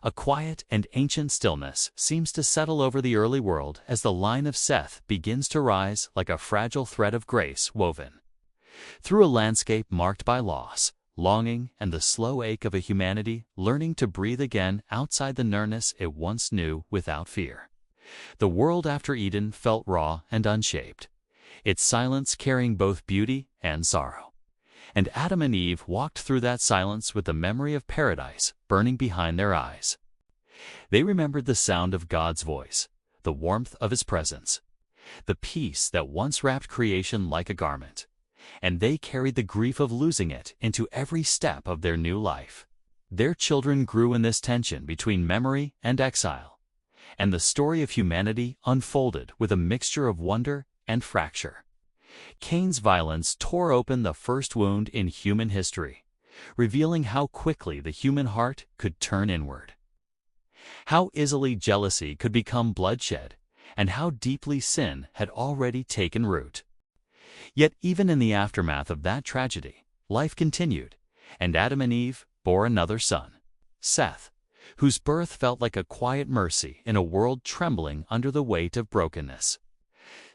A quiet and ancient stillness seems to settle over the early world as the line of Seth begins to rise like a fragile thread of grace woven through a landscape marked by loss, longing, and the slow ache of a humanity learning to breathe again outside the nearness it once knew without fear. The world after Eden felt raw and unshaped, its silence carrying both beauty and sorrow. And Adam and Eve walked through that silence with the memory of paradise burning behind their eyes. They remembered the sound of God's voice, the warmth of His presence, the peace that once wrapped creation like a garment, and they carried the grief of losing it into every step of their new life. Their children grew in this tension between memory and exile, and the story of humanity unfolded with a mixture of wonder and fracture. Cain's violence tore open the first wound in human history, revealing how quickly the human heart could turn inward, how easily jealousy could become bloodshed, and how deeply sin had already taken root. Yet even in the aftermath of that tragedy, life continued, and Adam and Eve bore another son, Seth, whose birth felt like a quiet mercy in a world trembling under the weight of brokenness.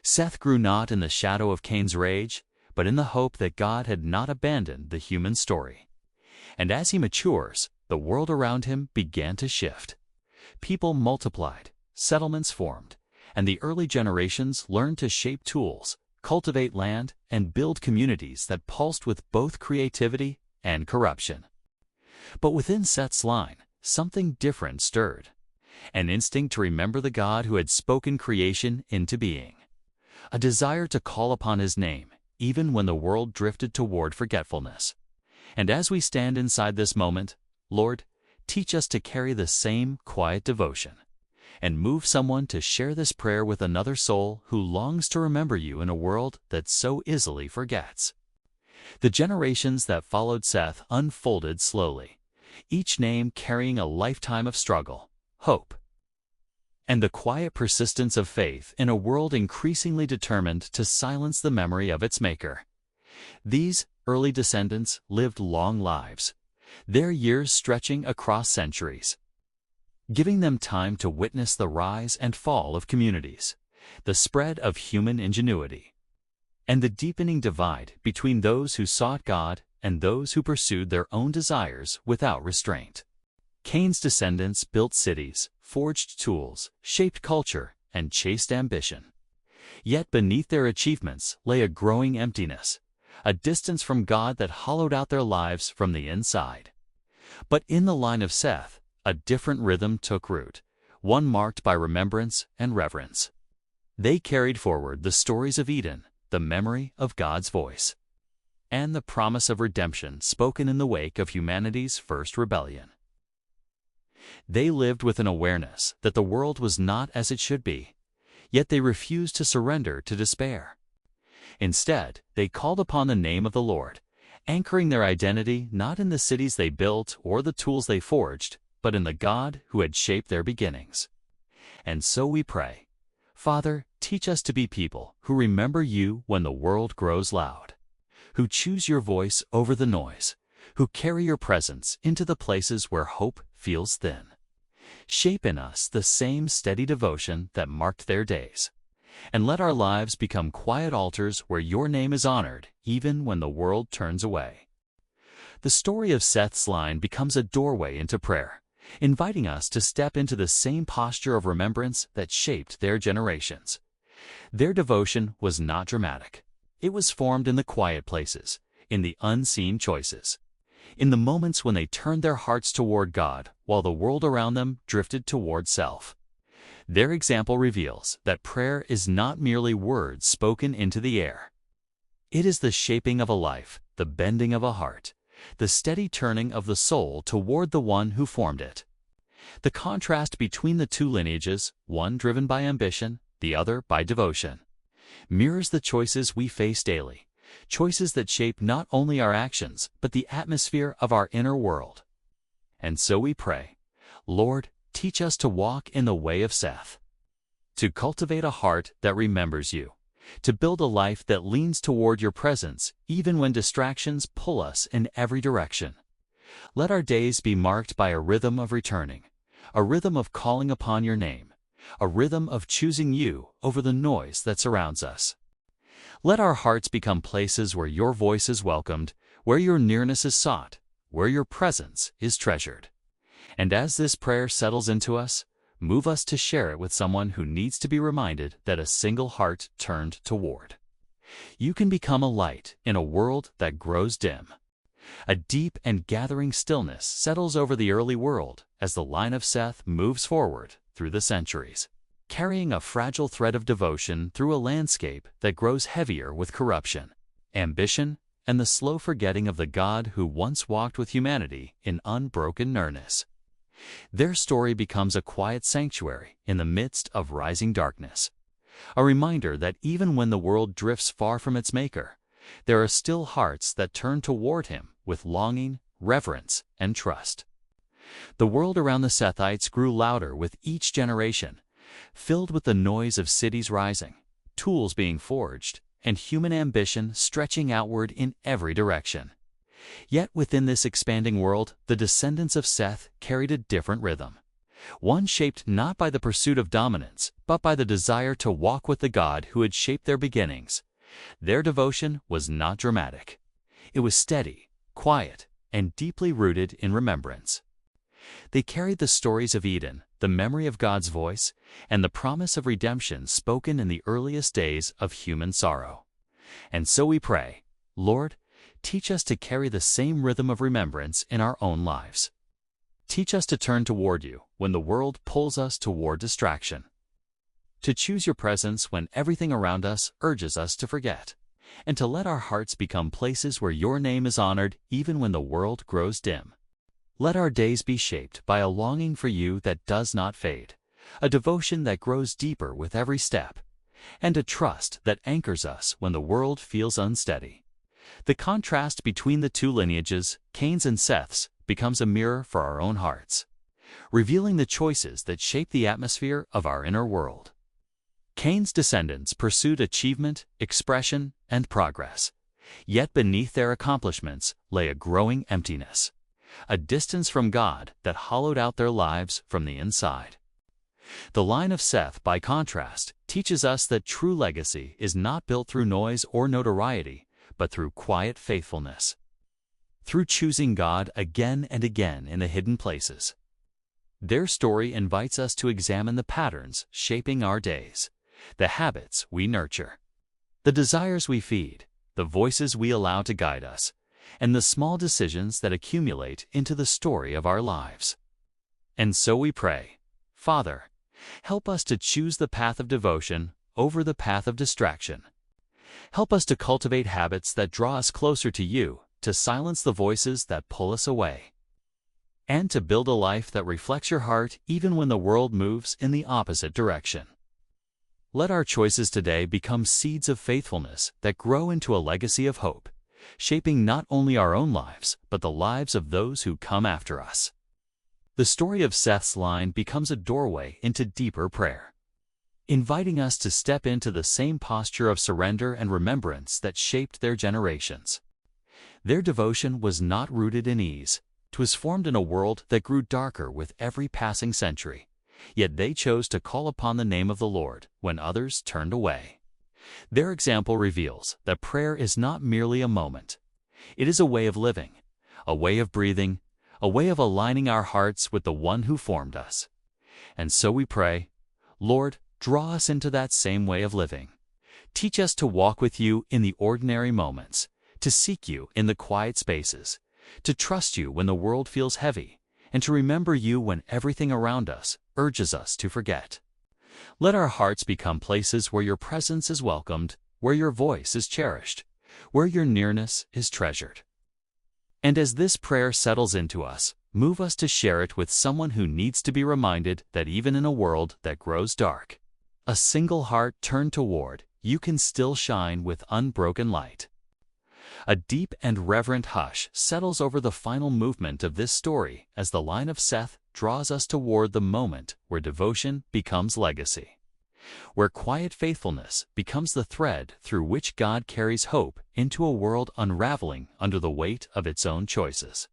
Seth grew not in the shadow of Cain's rage, but in the hope that God had not abandoned the human story. And as he matures, the world around him began to shift. People multiplied, settlements formed, and the early generations learned to shape tools, cultivate land, and build communities that pulsed with both creativity and corruption. But within Seth's line, something different stirred, an instinct to remember the God who had spoken creation into being, a desire to call upon His name, even when the world drifted toward forgetfulness. And as we stand inside this moment, Lord, teach us to carry the same quiet devotion, and move someone to share this prayer with another soul who longs to remember You in a world that so easily forgets. The generations that followed Seth unfolded slowly, each name carrying a lifetime of struggle, hope, and the quiet persistence of faith in a world increasingly determined to silence the memory of its maker. These early descendants lived long lives, their years stretching across centuries, giving them time to witness the rise and fall of communities, the spread of human ingenuity, and the deepening divide between those who sought God and those who pursued their own desires without restraint. Cain's descendants built cities, forged tools, shaped culture, and chased ambition. Yet beneath their achievements lay a growing emptiness, a distance from God that hollowed out their lives from the inside. But in the line of Seth, a different rhythm took root, one marked by remembrance and reverence. They carried forward the stories of Eden, the memory of God's voice, and the promise of redemption spoken in the wake of humanity's first rebellion. They lived with an awareness that the world was not as it should be, yet they refused to surrender to despair. Instead, they called upon the name of the Lord, anchoring their identity not in the cities they built or the tools they forged, but in the God who had shaped their beginnings. And so we pray, Father, teach us to be people who remember You when the world grows loud, who choose Your voice over the noise, who carry Your presence into the places where hope feels thin. Shape in us the same steady devotion that marked their days, and let our lives become quiet altars where Your name is honored even when the world turns away. The story of Seth's line becomes a doorway into prayer, inviting us to step into the same posture of remembrance that shaped their generations. Their devotion was not dramatic. It was formed in the quiet places, in the unseen choices, in the moments when they turned their hearts toward God while the world around them drifted toward self. Their example reveals that prayer is not merely words spoken into the air. It is the shaping of a life, the bending of a heart, the steady turning of the soul toward the One who formed it. The contrast between the two lineages, one driven by ambition, the other by devotion, mirrors the choices we face daily, choices that shape not only our actions but the atmosphere of our inner world. And so we pray, Lord, teach us to walk in the way of Seth, to cultivate a heart that remembers You, to build a life that leans toward Your presence even when distractions pull us in every direction. Let our days be marked by a rhythm of returning, a rhythm of calling upon your name, a rhythm of choosing you over the noise that surrounds us. Let our hearts become places where your voice is welcomed, where your nearness is sought, where your presence is treasured. And as this prayer settles into us, move us to share it with someone who needs to be reminded that a single heart turned toward. You can become a light in a world that grows dim. A deep and gathering stillness settles over the early world as the line of Seth moves forward through the centuries, carrying a fragile thread of devotion through a landscape that grows heavier with corruption, ambition, and the slow forgetting of the God who once walked with humanity in unbroken nearness. Their story becomes a quiet sanctuary in the midst of rising darkness, a reminder that even when the world drifts far from its Maker, there are still hearts that turn toward Him with longing, reverence, and trust. The world around the Sethites grew louder with each generation, filled with the noise of cities rising, tools being forged, and human ambition stretching outward in every direction. Yet within this expanding world, the descendants of Seth carried a different rhythm, one shaped not by the pursuit of dominance, but by the desire to walk with the God who had shaped their beginnings. Their devotion was not dramatic. It was steady, quiet, and deeply rooted in remembrance. They carried the stories of Eden, the memory of God's voice, and the promise of redemption spoken in the earliest days of human sorrow. And so we pray, Lord, teach us to carry the same rhythm of remembrance in our own lives. Teach us to turn toward you when the world pulls us toward distraction, to choose your presence when everything around us urges us to forget, and to let our hearts become places where your name is honored even when the world grows dim. Let our days be shaped by a longing for you that does not fade, a devotion that grows deeper with every step, and a trust that anchors us when the world feels unsteady. The contrast between the two lineages, Cain's and Seth's, becomes a mirror for our own hearts, revealing the choices that shape the atmosphere of our inner world. Cain's descendants pursued achievement, expression, and progress, yet beneath their accomplishments lay a growing emptiness, a distance from God that hollowed out their lives from the inside. The line of Seth, by contrast, teaches us that true legacy is not built through noise or notoriety, but through quiet faithfulness, through choosing God again and again in the hidden places. Their story invites us to examine the patterns shaping our days, the habits we nurture, the desires we feed, the voices we allow to guide us, and the small decisions that accumulate into the story of our lives. And so we pray, Father, help us to choose the path of devotion over the path of distraction. Help us to cultivate habits that draw us closer to you, to silence the voices that pull us away, and to build a life that reflects your heart even when the world moves in the opposite direction. Let our choices today become seeds of faithfulness that grow into a legacy of hope, shaping not only our own lives, but the lives of those who come after us. The story of Seth's line becomes a doorway into deeper prayer, inviting us to step into the same posture of surrender and remembrance that shaped their generations. Their devotion was not rooted in ease. It was formed in a world that grew darker with every passing century, yet they chose to call upon the name of the Lord when others turned away. Their example reveals that prayer is not merely a moment. It is a way of living, a way of breathing, a way of aligning our hearts with the one who formed us. And so we pray, Lord, draw us into that same way of living. Teach us to walk with you in the ordinary moments, to seek you in the quiet spaces, to trust you when the world feels heavy, and to remember you when everything around us urges us to forget. Let our hearts become places where your presence is welcomed, where your voice is cherished, where your nearness is treasured. And as this prayer settles into us, move us to share it with someone who needs to be reminded that even in a world that grows dark, a single heart turned toward, you can still shine with unbroken light. A deep and reverent hush settles over the final movement of this story as the line of Seth draws us toward the moment where devotion becomes legacy, where quiet faithfulness becomes the thread through which God carries hope into a world unraveling under the weight of its own choices.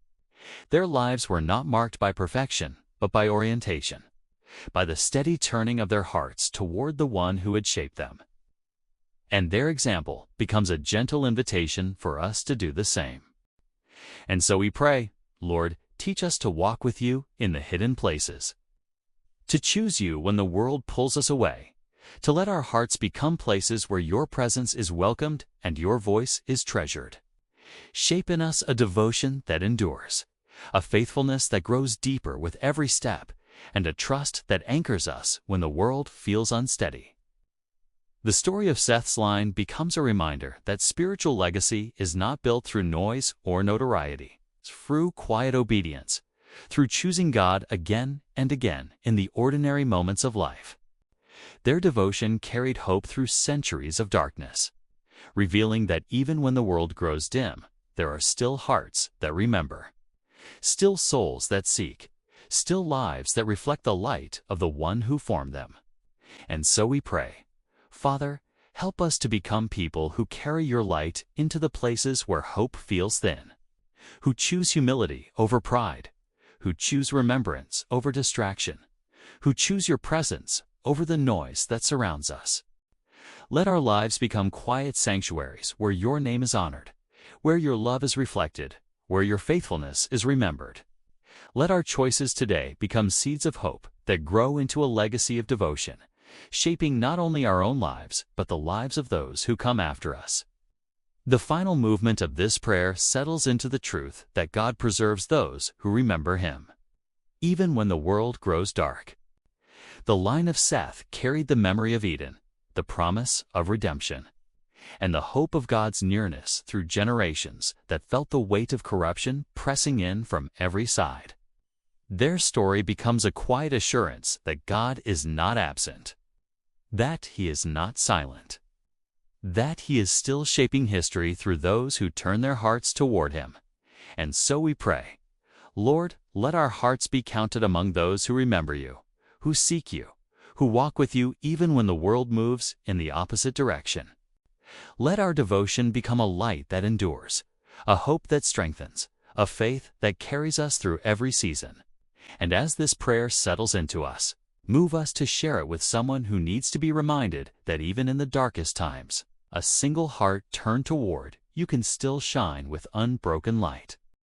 Their lives were not marked by perfection, but by orientation, by the steady turning of their hearts toward the one who had shaped them. And their example becomes a gentle invitation for us to do the same. And so we pray, Lord, teach us to walk with you in the hidden places, to choose you when the world pulls us away, to let our hearts become places where your presence is welcomed and your voice is treasured. Shape in us a devotion that endures, a faithfulness that grows deeper with every step, and a trust that anchors us when the world feels unsteady. The story of Seth's line becomes a reminder that spiritual legacy is not built through noise or notoriety, it's through quiet obedience, through choosing God again and again in the ordinary moments of life. Their devotion carried hope through centuries of darkness, revealing that even when the world grows dim, there are still hearts that remember, still souls that seek, still lives that reflect the light of the one who formed them. And so we pray, Father, help us to become people who carry your light into the places where hope feels thin, who choose humility over pride, who choose remembrance over distraction, who choose your presence over the noise that surrounds us. Let our lives become quiet sanctuaries where your name is honored, where your love is reflected, where your faithfulness is remembered. Let our choices today become seeds of hope that grow into a legacy of devotion, shaping not only our own lives, but the lives of those who come after us. The final movement of this prayer settles into the truth that God preserves those who remember Him, even when the world grows dark. The line of Seth carried the memory of Eden, the promise of redemption, and the hope of God's nearness through generations that felt the weight of corruption pressing in from every side. Their story becomes a quiet assurance that God is not absent, that He is not silent, that He is still shaping history through those who turn their hearts toward Him. And so we pray, Lord, let our hearts be counted among those who remember you, who seek you, who walk with you even when the world moves in the opposite direction. Let our devotion become a light that endures, a hope that strengthens, a faith that carries us through every season. And as this prayer settles into us, move us to share it with someone who needs to be reminded that even in the darkest times, a single heart turned toward you can still shine with unbroken light.